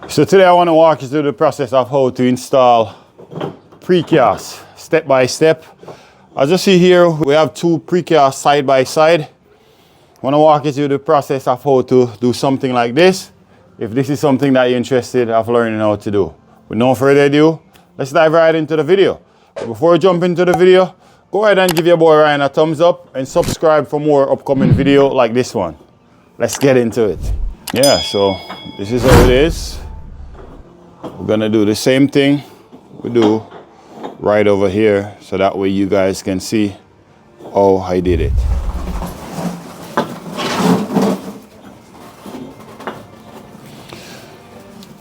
So today I want to walk you through the process of how to install precast step by step. As you see here, we have two precast side by side. I want to walk you through the process of how to do something like this, if this is something that you're interested of learning how to do. With no further ado, let's dive right into the video. But before we jump into the video, go ahead and give your boy Ryan a thumbs up and subscribe for more upcoming video like this one. Let's get into it. Yeah, so this is how it is. We're gonna do the same thing we do right over here, so that way you guys can see how I did it.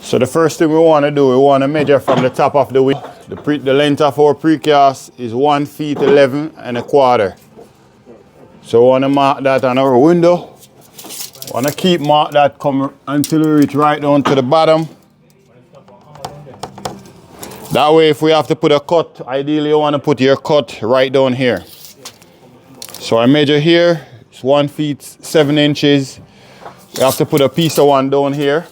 So the first thing we want to do, we want to measure from the top of the window. The length of our precast is 1 feet 11 and a quarter. So we want to mark that on our window. Want to keep mark that come until we reach right down to the bottom. That way if we have to put a cut, ideally you want to put your cut right down here. So I measure here, it's 1 feet 7 inches. We have to put a piece of one down here.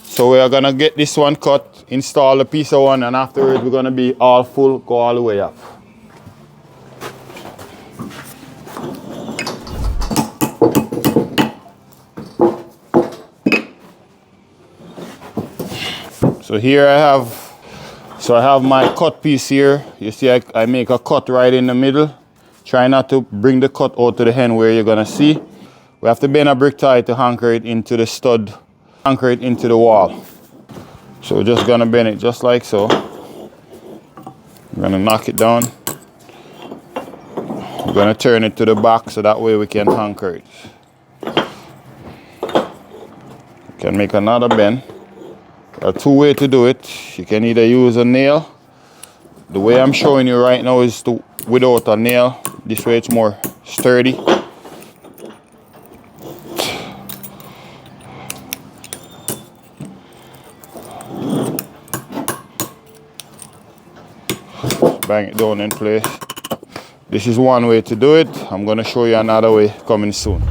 So we are gonna get this one cut, install a piece of one, and afterwards we're gonna be all full, go all the way up. So here I have my cut piece here. You see I make a cut right in the middle. Try not to bring the cut out to the end where you're gonna see. We have to bend a brick tie to anchor it into the stud, anchor it into the wall. So we're just gonna bend it just like so. We're gonna knock it down. We're gonna turn it to the back so that way we can anchor it. You can make another bend. There are two ways to do it. You can either use a nail. The way I'm showing you right now is without a nail. This way it's more sturdy. Bang it down in place. This is one way to do it. I'm going to show you another way coming soon.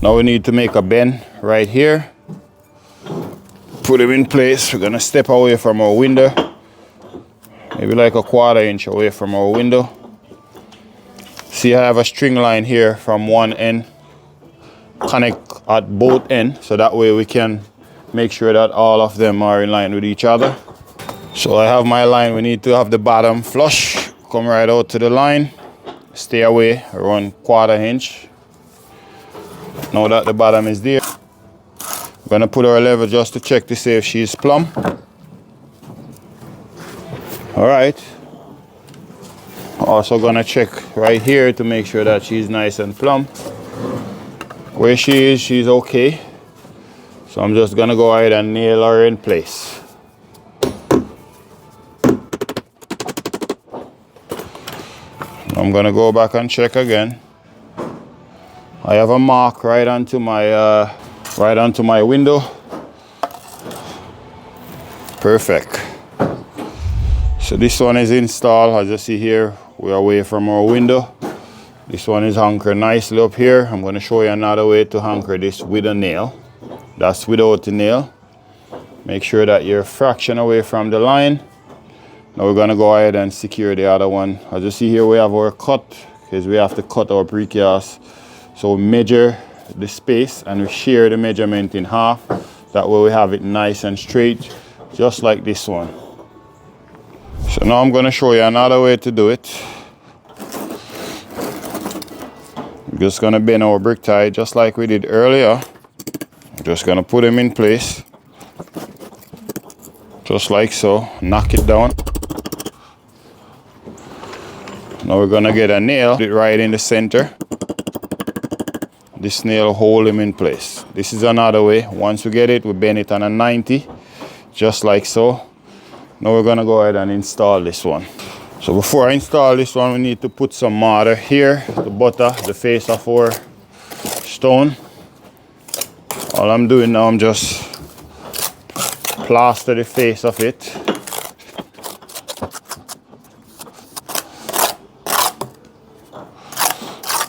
Now we need to make a bend right here. Put it in place. We're going to step away from our window. Maybe like a 1/4 inch away from our window. See, I have a string line here from one end. Connect at both ends, so that way we can make sure that all of them are in line with each other. So I have my line. We need to have the bottom flush. Come right out to the line. Stay away around 1/4 inch. Now that the bottom is there, we're gonna put our level just to check to see if she's plumb. All right. Also gonna check right here to make sure that she's nice and plumb. Where she is, she's okay. So I'm just gonna go ahead and nail her in place. I'm gonna go back and check again. I have a mark right onto my window. Perfect. So this one is installed. As you see here, we're away from our window. This one is anchored nicely up here. I'm gonna show you another way to anchor this with a nail. That's without the nail. Make sure that you're a fraction away from the line. Now we're gonna go ahead and secure the other one. As you see here, we have our cut, because we have to cut our precast. So we measure the space and we share the measurement in half. That way we have it nice and straight, just like this one. So now I'm gonna show you another way to do it. I'm just gonna bend our brick tie just like we did earlier. I'm just gonna put them in place. Just like so, knock it down. Now we're gonna get a nail, put it right in the center. This nail hold him in place. This is another way. Once we get it, we bend it on a 90, just like so. Now we're gonna go ahead and install this one. So before I install this one, we need to put some mortar here to butter the face of our stone. All I'm doing now, I'm just plaster the face of it.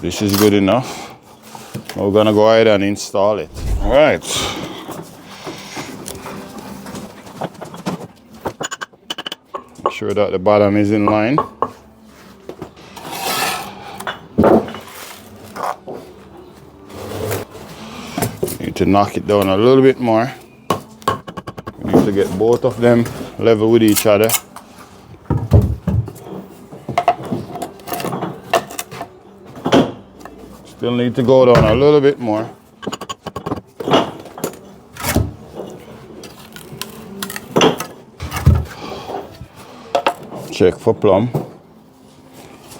This is good enough. Now we're gonna go ahead and install it. All right. sure that the bottom is in line. Need to knock it down a little bit more. We need to get both of them level with each other. Still need to go down a little bit more. Check for plumb.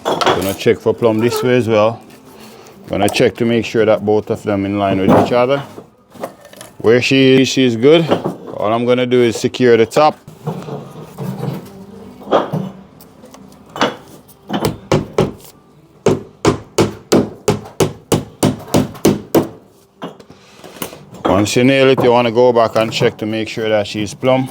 Gonna check for plumb this way as well. Gonna check to make sure that both of them in line with each other. Where she's good. All I'm gonna do is secure the top. Once you nail it, you want to go back and check to make sure that she's plumb.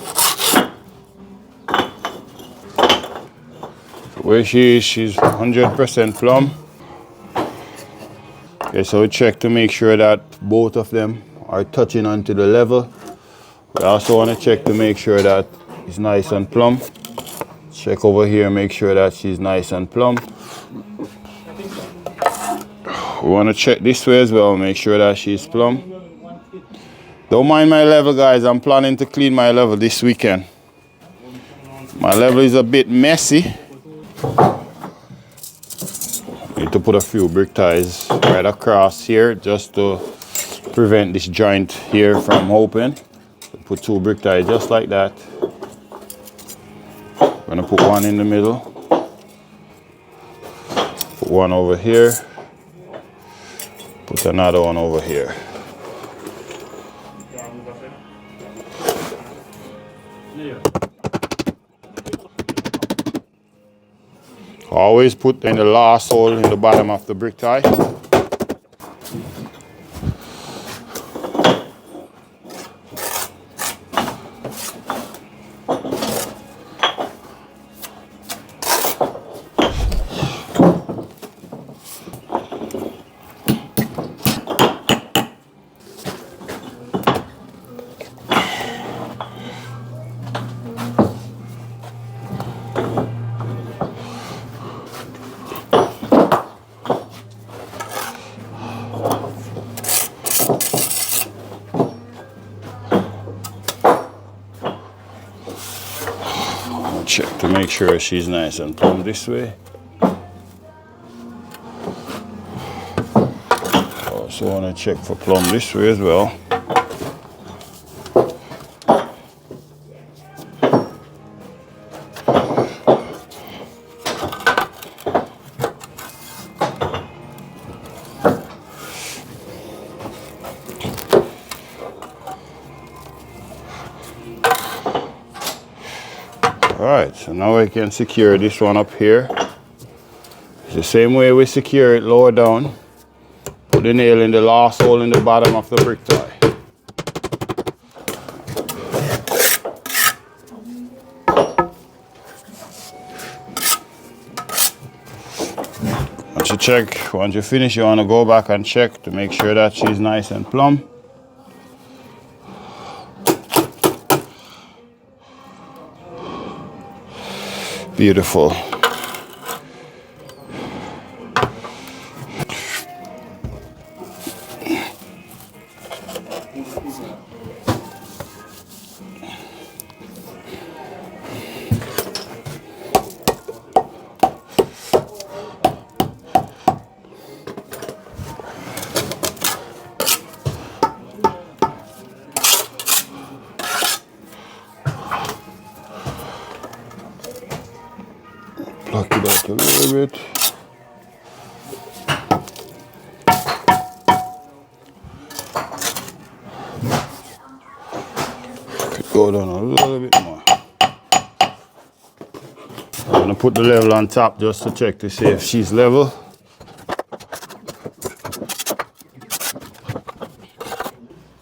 Where she is, she's 100% plumb. Okay, so we check to make sure that both of them are touching onto the level. We also want to check to make sure that it's nice and plumb. Check over here, make sure that she's nice and plumb. We want to check this way as well, make sure that she's plumb. Don't mind my level, guys. I'm planning to clean my level this weekend. My level is a bit messy. Need to put a few brick ties right across here just to prevent this joint here from open. Put 2 brick ties just like that. I'm gonna put one in the middle. Put one over here. Put another one over here. Always put in the last hole in the bottom of the brick tie. Check to make sure she's nice and plumb this way. Also want to check for plumb this way as well. Alright, so now we can secure this one up here. It's the same way we secure it lower down. Put the nail in the last hole in the bottom of the brick tie. Once you finish, you want to go back and check to make sure that she's nice and plumb. Beautiful. Pluck it out a little bit. Could go down a little bit more. I'm gonna put the level on top just to check to see if she's level.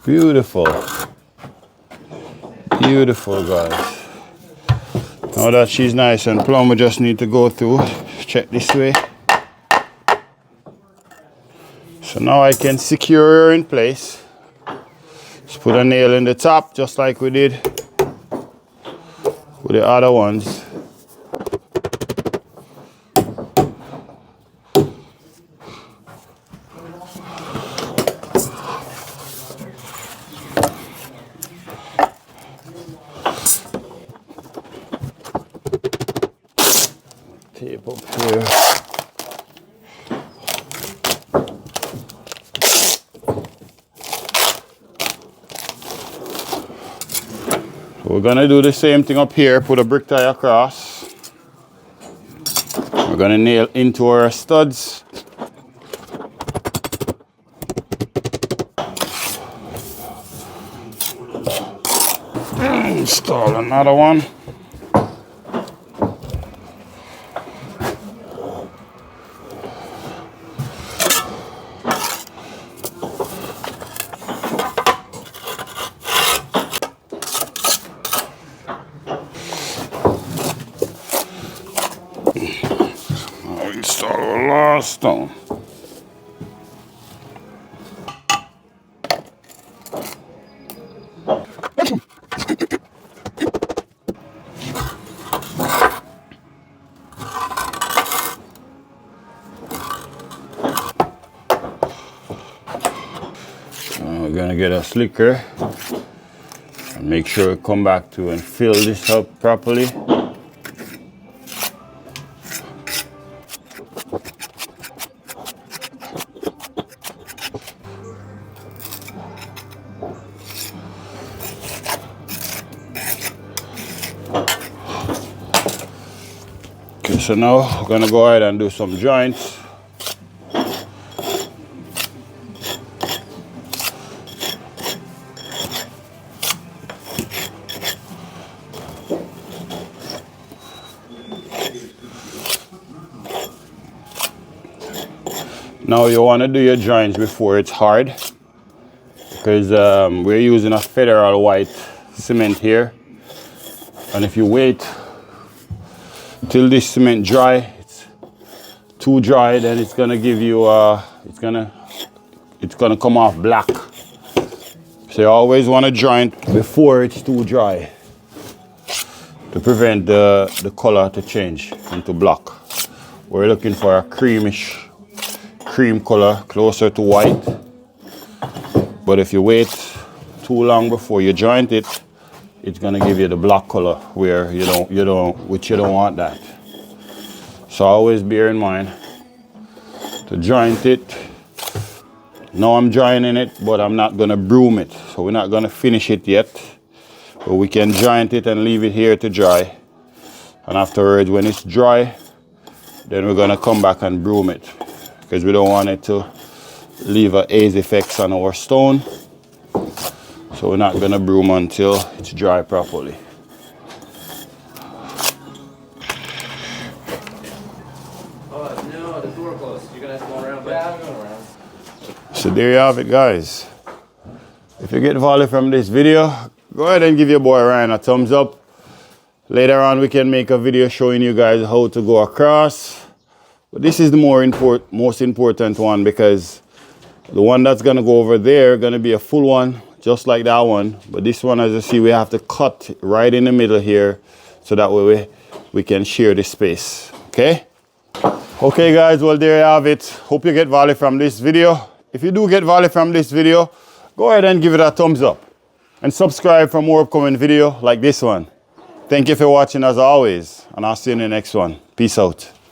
Beautiful. Beautiful, guys. Now that she's nice and plumb, we just need to go through, check this way. So now I can secure her in place. Just put a nail in the top, just like we did with the other ones. So we're gonna do the same thing up here, put a brick tie across. We're gonna nail into our studs. Install another one. I'll install our last stone. We're gonna get a slicker and make sure we come back to and fill this up properly. Okay, so now we're gonna go ahead and do some joints. Now you want to do your joints before it's hard, because we're using a federal white cement here, and if you wait till this cement dry, it's too dry, then it's gonna give you it's gonna come off black. So you always want to joint before it's too dry to prevent the color to change into black. We're looking for a cream color, closer to white. But if you wait too long before you joint it, it's gonna give you the black color where you don't want that. So always bear in mind to joint it. Now I'm joining it, but I'm not gonna broom it. So we're not gonna finish it yet. But we can joint it and leave it here to dry. And afterwards, when it's dry, then we're gonna come back and broom it, because we don't want it to leave a haze effects on our stone. So we're not gonna broom until it's dry properly. No, the door closed. You're gonna have to go around. Yeah, I'm going around. So there you have it, guys. If you get value from this video, go ahead and give your boy Ryan a thumbs up. Later on, we can make a video showing you guys how to go across. But this is the most important one, because the one that's gonna go over there gonna be a full one, just like that one. But this one, as you see, we have to cut right in the middle here, so that way we can share the space. Okay? Okay, guys. Well, there you have it. Hope you get value from this video. If you do get value from this video, go ahead and give it a thumbs up and subscribe for more upcoming video like this one. Thank you for watching as always, and I'll see you in the next one. Peace out.